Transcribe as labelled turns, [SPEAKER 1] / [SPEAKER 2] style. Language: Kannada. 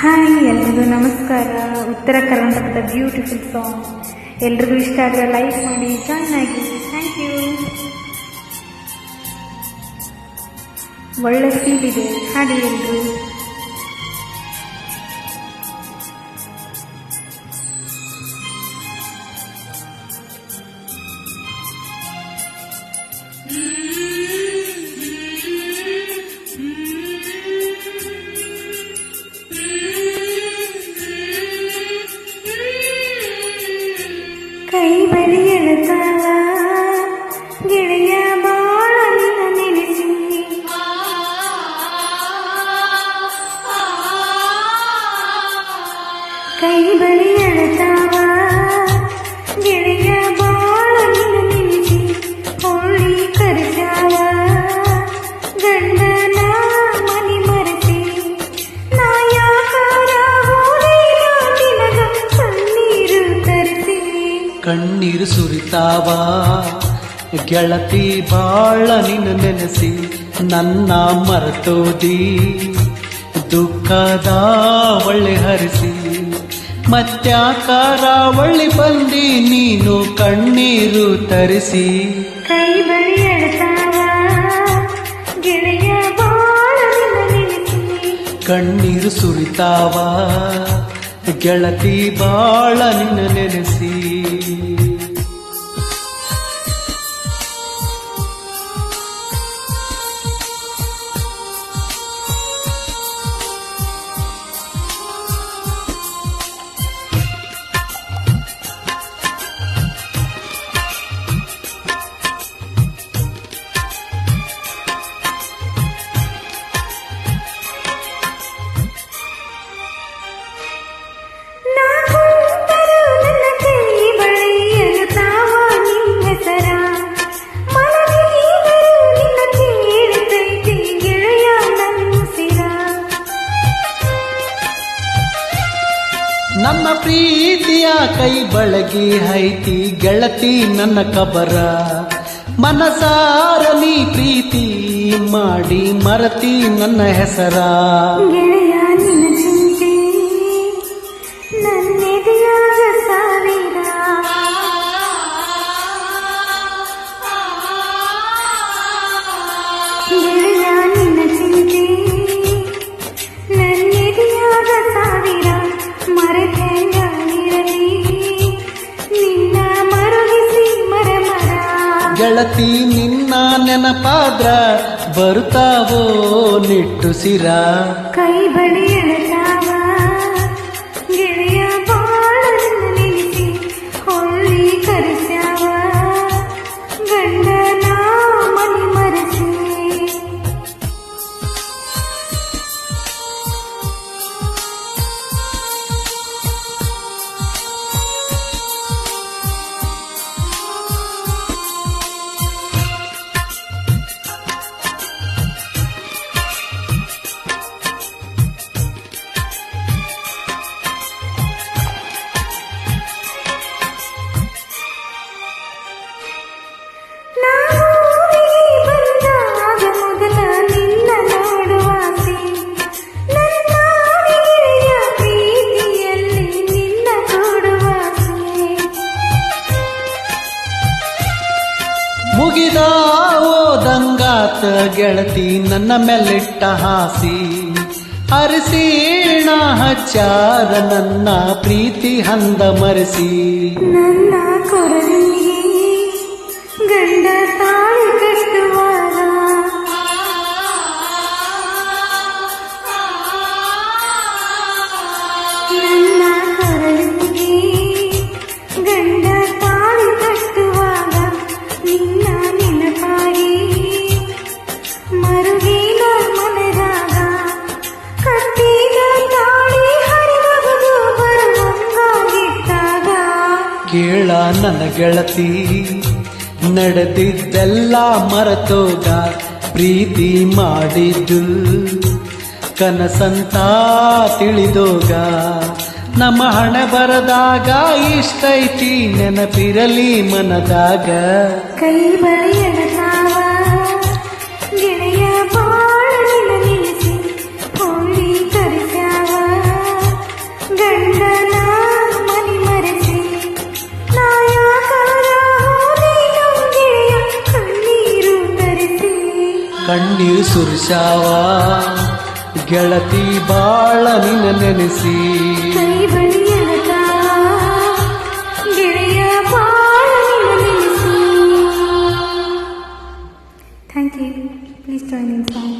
[SPEAKER 1] ಹಾಯ್, ಎಲ್ರಿಗೂ ನಮಸ್ಕಾರ. ಉತ್ತರ ಕರ್ನಾಟಕದ ಬ್ಯೂಟಿಫುಲ್ ಸಾಂಗ್ ಎಲ್ರಿಗೂ ಇಷ್ಟ ಆದರೆ ಲೈಕ್ ಮಾಡಿ, ಜಾಯ್ನ್ ಆಗಿ. Thank you. ಒಳ್ಳೆ ಫೀಲ್ ಇದೆ, ಹಾಡಿ ಎಲ್ರು. ಕೈ ಬಳಿ ಎಳತಾಳ ಗೆಳೆಯ ಬಾಳ ನಿನ್ನ ನೆನೆಸಿ, ಕೈ ಬಳಿ ಎಳತಾಳ ಗೆಳೆಯ ಬಾಳ ನಿನ್ನ ನೆನೆಸಿ, ಹೊಳ್ಳಿ ಕರೆಸಾವ ಗಂಡನ ಮನಿ ಮರೆಸಿ, ನಾ ಯಾಕಾರ ಹೋದೆಯ ನಿನಗ ಕಣ್ಣೀರು ತರಿಸಿ.
[SPEAKER 2] ಕಣ್ಣೀರು ಸುರಿತಾವ ಗೆಳತಿ ಬಾಳ ನಿನ್ನ ನೆನೆಸಿ, ನನ್ನ ಮರೆತೋದಿ ದುಃಖದ ಒಳ್ಳೆ ಹರಿಸಿ, ಮತ್ಯಾಕಾರ ಒಳ್ಳೆ ಬಂದಿ ನೀನು ಕಣ್ಣೀರು ತರಿಸಿ.
[SPEAKER 1] ಕೈ ಬಳಿ ಎಳತಾವ ಗೆಳೆಯ ಬಾಳ ನಿನ್ನ ನೆನೆಸಿ,
[SPEAKER 2] ಕಣ್ಣೀರು ಸುರಿತಾವ ಗೆಳತಿ ಬಾಳ ನಿನ್ನ ನೆನೆಸಿ. ನನ್ನ ಪ್ರೀತಿಯ ಕೈ ಬಳಗಿ ಹೈತಿ ಗೆಳತಿ ನನ್ನ ಕಬರ, ಮನಸಾರ ನೀ ಪ್ರೀತಿ ಮಾಡಿ ಮರತಿ ನನ್ನ ಹೆಸರ.
[SPEAKER 1] ಗೆಳೆಯ ನಿನ್ನ ಚಿಂತೆ ನನ್ನೆದೆಯಾಗ ಸಾವಿರ, ಗೆಳೆಯ ನಿನ್ನ ಚಿಂತೆ ನನ್ನೆದೆಯಾಗ ಸಾವಿರ, ಮರೆತಂಗಿರಲಿ ನಿನ್ನ ಮರುಗಿಸಿ ಮರಮರ.
[SPEAKER 2] ಗೆಳತಿ ನಿನ್ನ ನೆನಪಾದ್ರ ಬರುತ್ತಾವೋ ನಿಟ್ಟುಸಿರ.
[SPEAKER 1] ಕೈ ಬಳಿ ಎಳತಾವ ಗೆಳೆಯ ಬಾಳ ನೆನೆಸಿ, ಹೊಳ್ಳಿ ಕರೆಸ್ಯಾವ ಗಂಡನ ಮನಿ ಮರೆಸಿ.
[SPEAKER 2] ಮುಗಿದ ಓದಂಗಾತ ಗೆಳತಿ ನನ್ನ ಮೇಲಿಟ್ಟ ಹಾಸಿ, ಅರಸಿಣ ಹಚ್ಚಾರ ನನ್ನ ಪ್ರೀತಿ ಹಂದ ಮರೆಸಿ.
[SPEAKER 1] ನನ್ನ ಕೊರಳಿಗೆ ಗಂಡ ತಾಳಿ ಕಟ್ಟುವಾಗ, ನನ್ನ ಕೊರಳಿಗೆ ಗಂಡ ತಾಳಿ ಕಟ್ಟುವಾಗ, ನಿನ್ನ ನೆನಪಾಗಿ ಮರುಗಿನ ಮನದಾಗ, ಕಟ್ಟಿದ ತಾಳಿ ಹರಿಬಹುದು ಬರುವಂಗಾಗಿದ್ದಾಗ.
[SPEAKER 2] ಕೇಳ ನನ್ನ ಗೆಳತಿ ನಡೆದಿದ್ದೆಲ್ಲ ಮರೆತೋಗ, ಪ್ರೀತಿ ಮಾಡಿದ್ದು ಕನಸಂತ ತಿಳಿದೋಗ, ನಮ್ಮ ಹಣೆ ಬರದಾಗ ಇಷ್ಟೈತಿ ನೆನಪಿರಲಿ ಮನದಾಗ.
[SPEAKER 1] ಕೈ ಬಳಿ ಎಳತಾವ ಗೆಳೆಯ ಬಾಳ ನಿನ್ನ ನೆನೆಸಿ, ಹೊಳ್ಳಿ ಕರೆಸ್ಯಾವ
[SPEAKER 2] ಕಣ್ಣೀರು ಸುರಿಸಾವ ಗೆಳತಿ ಬಾಳ ನಿನ್ನ ನೆನೆಸಿ
[SPEAKER 1] ಕೈ ಬಳಿಯಲಕ ಗೆಳೆಯ ಬಾಳ ನೆನೆಸಿ. Thank you. Please join in song.